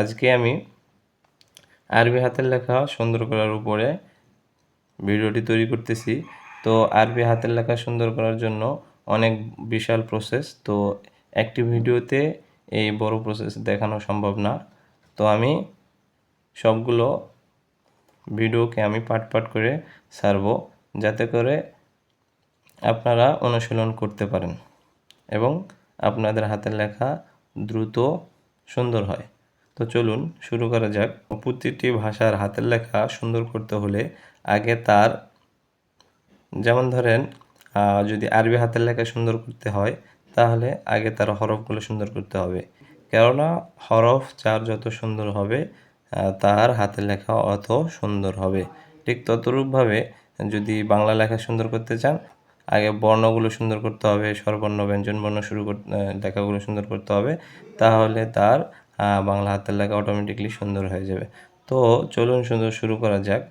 আজকে আমি আরবি হাতের লেখা সুন্দর করার উপরে ভিডিওটি তৈরি করতেছি। তো আরবি হাতের লেখা সুন্দর করার জন্য অনেক বিশাল প্রসেস, তো একটি ভিডিওতে এই বড় প্রসেস দেখানো সম্ভব না। তো আমি সবগুলো ভিডিওকে আমি পার্ট পার্ট করে ছাড়বো, যাতে করে আপনারা অনুশীলন করতে পারেন এবং আপনাদের হাতের লেখা দ্রুত সুন্দর হয়। তো চলুন শুরু করা যাক। প্রতিটি ভাষার হাতের লেখা সুন্দর করতে হলে আগে তার, যেমন ধরেন যদি আরবি হাতের লেখা সুন্দর করতে হয় তাহলে আগে তার হরফগুলো সুন্দর করতে হবে, কেননা হরফ যার যত সুন্দর হবে তার হাতের লেখা অত সুন্দর হবে। ঠিক ততরূপভাবে যদি বাংলা লেখা সুন্দর করতে চান, আগে বর্ণগুলো সুন্দর করতে হবে, স্বরবর্ণ ব্যঞ্জন বর্ণ লেখাগুলো সুন্দর করতে হবে, তাহলে তার বাংলা হাতের লেখা অটোমেটিকলি সুন্দর হয়ে যাবে। তো চলুন শুরু করা যাক।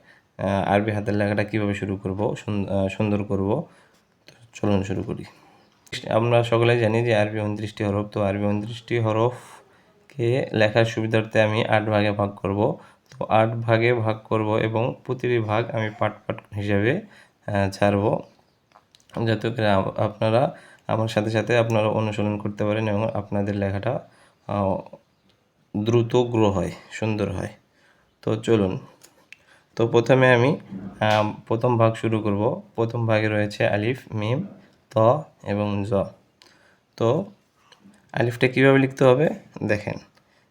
আরবি হাতের লেখাটা কীভাবে সুন্দর করব, চলুন শুরু করি। আমরা সকলেই জানি যে আরবি 29টি হরফ। তো আরবি 29টি হরফকে লেখার সুবিধার্থে আমি 8 ভাগে ভাগ করব। তো 8 ভাগে ভাগ করব এবং প্রতিটি ভাগ আমি পার্ট পার্ট হিসাবে ছাড়ব, যাতে করে আপনারা আমার সাথে সাথে আপনারা অনুসরণ করতে পারেন এবং আপনাদের লেখাটা দ্রুত গ্রো হয়, সুন্দর হয়। তো চলুন। তো প্রথমে আমি প্রথম ভাগ শুরু করব। প্রথম ভাগে রয়েছে আলিফ, মিম, ত এবং জ। তো আলিফটা কীভাবে লিখতে হবে দেখেন,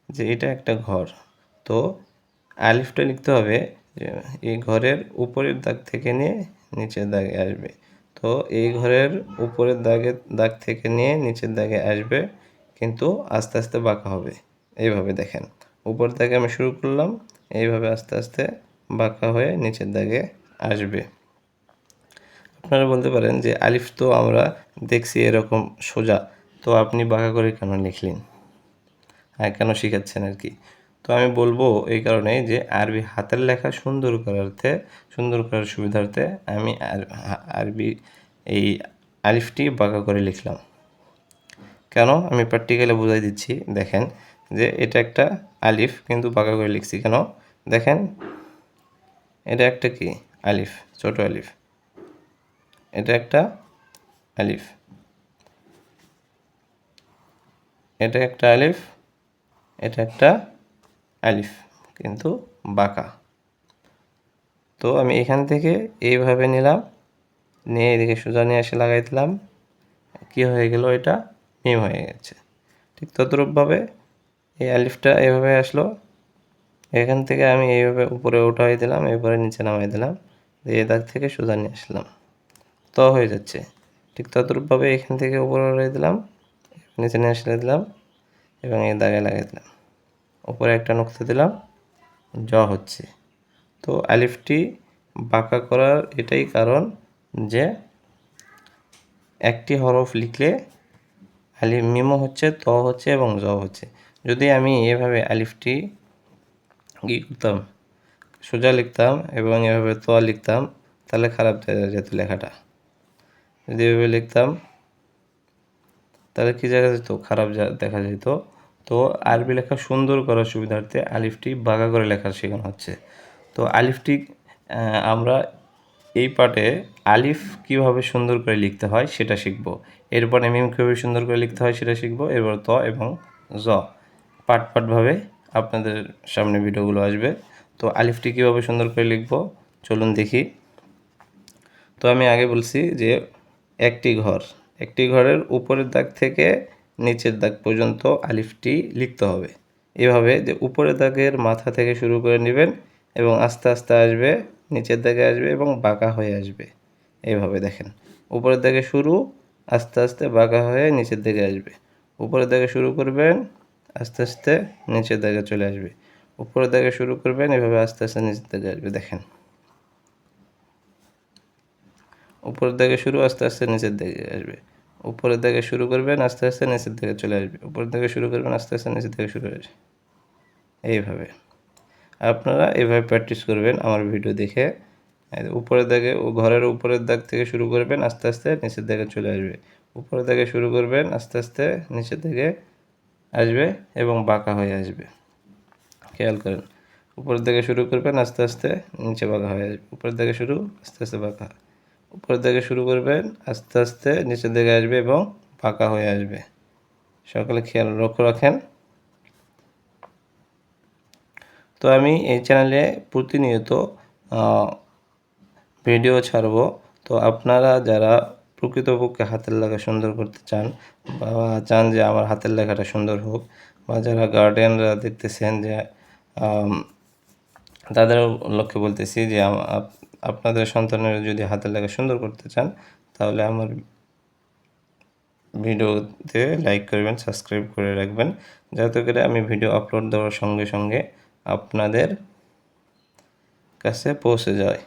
যে এটা একটা ঘর। তো আলিফটা লিখতে হবে যে এই ঘরের উপরের দাগ থেকে নিয়ে নিচের দাগে আসবে। তো এই ঘরের উপরের দাগ থেকে নিয়ে নিচের দাগে আসবে, কিন্তু আস্তে আস্তে বাঁকা হবে। এইভাবে দেখেন, উপর থেকে আমি শুরু করলাম, এইভাবে আস্তে আস্তে বাঁকা হয়ে নিচের দাগে আসবে। আপনারা বলতে পারেন যে আলিফ তো আমরা দেখছি এরকম সোজা, তো আপনি বাঁকা করে কেন লিখলেন, কেন শিখাচ্ছেন আর কি। তো আমি বলবো এই কারণে যে আরবি হাতের লেখা সুন্দর করার সুবিধার্থে আমি আরবি এই আলিফটি বাঁকা করে লিখলাম। কেন, আমি প্র্যাকটিক্যালি বুঝাই দিচ্ছি। দেখেন যে এটা একটা আলিফ, কিন্তু বাঁকা করে লিখছি কেন, দেখেন এটা একটা কি আলিফ, ছোট আলিফ, এটা একটা আলিফ, এটা একটা আলিফ, এটা একটা আলিফ, কিন্তু বাঁকা। তো আমি এখান থেকে এইভাবে নিলাম, নিয়ে এদিকে সোজা নিয়ে এসে লাগাই দিলাম, কী হয়ে গেল, এটা মিম হয়ে গেছে। ঠিক তদ্রূপভাবে এই আলিফটা এইভাবে আসলো, এখান থেকে আমি এইভাবে উপরে উঠাই দিলাম, এরপরে নিচে নামাই দিলাম, এই দাগ থেকে সোজা নিয়ে আসলাম, ত হয়ে যাচ্ছে। ঠিক তদ্রূপভাবে এখান থেকে উপরে উঠাই দিলাম, নিচে নিয়ে আসলে দিলাম এবং এই দাগে লাগিয়ে দিলাম, উপরে একটা নুক্তা দিলাম, জ হচ্ছে। তো আলিফটি বাঁকা করার এটাই কারণ যে একটি হরফ লিখলে আলিফ মিমও হচ্ছে, ত হচ্ছে এবং জ হচ্ছে। যদি আমি এভাবে আলিফটি কী করতাম, সোজা লিখতাম এবং এভাবে ত লিখতাম, তাহলে খারাপ দেখা যেত লেখাটা। যদি এভাবে লিখতাম তাহলে কী দেখা যেত, খারাপ দেখা যেত। তো আরবি লেখা সুন্দর করার সুবিধার্থে আলিফটি বাঁকা করে লেখা শেখানো হচ্ছে। তো আলিফটি আমরা এই পার্টে আলিফ কীভাবে সুন্দর করে লিখতে হয় সেটা শিখব। এরপরে মিম কীভাবে সুন্দর করে লিখতে হয় সেটা শিখব। এরপর ত এবং জ পার্টভাবে আপনাদের সামনে ভিডিওগুলো আসবে। তো আলিফটি কীভাবে সুন্দর করে লিখব চলুন দেখি। তো আমি আগে বলছি যে একটি ঘরের উপরের দাগ থেকে নিচের দাগ পর্যন্ত আলিফটি লিখতে হবে। এভাবে যে উপরের দাগের মাথা থেকে শুরু করে নেবেন এবং আস্তে আস্তে আসবে, নিচের দাগে আসবে এবং বাঁকা হয়ে আসবে। এইভাবে দেখেন, উপরের দাগে শুরু, আস্তে আস্তে বাঁকা হয়ে নিচের দিকে আসবে। উপরের দাগে শুরু করবেন, আস্তে আস্তে নিচের দাগে চলে আসবে। উপরের দাগে শুরু করবেন, এভাবে আস্তে আস্তে নিচের দিকে আসবে। দেখেন, উপরের দিকে শুরু, আস্তে আস্তে নিচের দিকে আসবে। উপরের দিকে শুরু করবেন, আস্তে আস্তে নিচের দিকে চলে আসবে। উপরের দিকে শুরু করবেন, আস্তে আস্তে নিচের দিকে শুরু আসবে। এইভাবে আপনারা এইভাবে প্র্যাকটিস করবেন আমার ভিডিও দেখে। উপরের দিকে ঘরের উপরের দাগ থেকে শুরু করবেন, আস্তে আস্তে নিচের দিকে চলে আসবে। উপরের দিকে শুরু করবেন, আস্তে আস্তে নিচের দিকে আসবে এবং বাঁকা হয়ে আসবে। খেয়াল করেন, উপরের দিকে শুরু করবেন, আস্তে আস্তে নিচে বাঁকা হয়ে আসবে। উপরের দিকে শুরু, আস্তে আস্তে বাঁকা। উপরের দিকে শুরু করবেন, আস্তে আস্তে নিচের দিকে আসবে এবং বাঁকা হয়ে আসবে। সকলে খেয়াল লক্ষ্য রাখেন। তো আমি এই চ্যানেলে প্রতিনিয়ত ভিডিও ছাড়ব। তো আপনারা যারা প্রকৃতপক্ষে হাতের লেখা সুন্দর করতে চান বা চান যে আমার হাতের লেখাটা সুন্দর হোক, বা যারা গার্ডিয়ানরা দেখতেছেন যে তাদের লক্ষ্যে বলতেছি যে আপনাদের সন্তানের যদি হাতের লেখা সুন্দর করতে চান, তাহলে আমার ভিডিওতে লাইক করবেন, সাবস্ক্রাইব করে রাখবেন, যাতে করে আমি ভিডিও আপলোড দেওয়ার সঙ্গে সঙ্গে আপনাদের কাছে পৌঁছে যায়।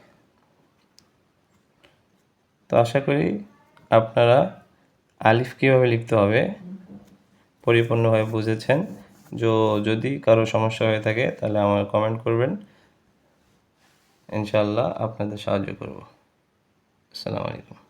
তো আশা করি আপনারা আলিফ কীভাবে লিখতে হবে পরিপূর্ণভাবে বুঝেছেন। যদি কারো সমস্যা হয়ে থাকে তাহলে আমার কমেন্ট করবেন, ইনশাআল্লাহ আপনাদের সাহায্য করব। আসসালামু আলাইকুম।